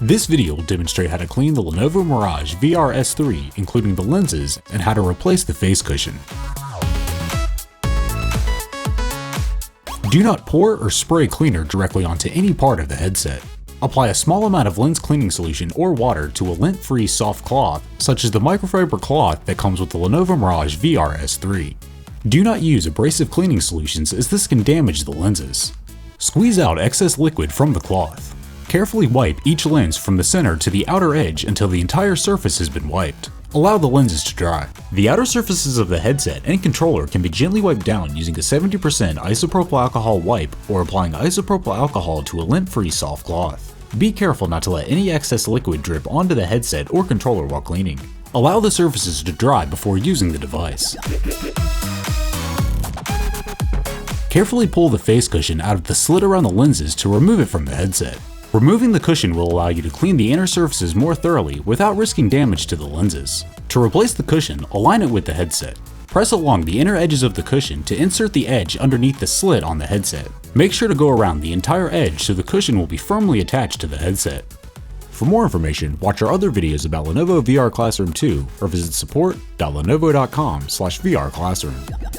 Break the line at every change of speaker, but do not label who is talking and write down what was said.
This video will demonstrate how to clean the Lenovo Mirage VR S3, including the lenses, and how to replace the face cushion. Do not pour or spray cleaner directly onto any part of the headset. Apply a small amount of lens cleaning solution or water to a lint-free soft cloth, such as the microfiber cloth that comes with the Lenovo Mirage VR S3. Do not use abrasive cleaning solutions as this can damage the lenses. Squeeze out excess liquid from the cloth. Carefully wipe each lens from the center to the outer edge until the entire surface has been wiped. Allow the lenses to dry. The outer surfaces of the headset and controller can be gently wiped down using a 70% isopropyl alcohol wipe or applying isopropyl alcohol to a lint-free soft cloth. Be careful not to let any excess liquid drip onto the headset or controller while cleaning. Allow the surfaces to dry before using the device. Carefully pull the face cushion out of the slit around the lenses to remove it from the headset. Removing the cushion will allow you to clean the inner surfaces more thoroughly without risking damage to the lenses. To replace the cushion, align it with the headset. Press along the inner edges of the cushion to insert the edge underneath the slit on the headset. Make sure to go around the entire edge so the cushion will be firmly attached to the headset. For more information, watch our other videos about Lenovo VR Classroom 2 or visit support.lenovo.com/VRClassroom.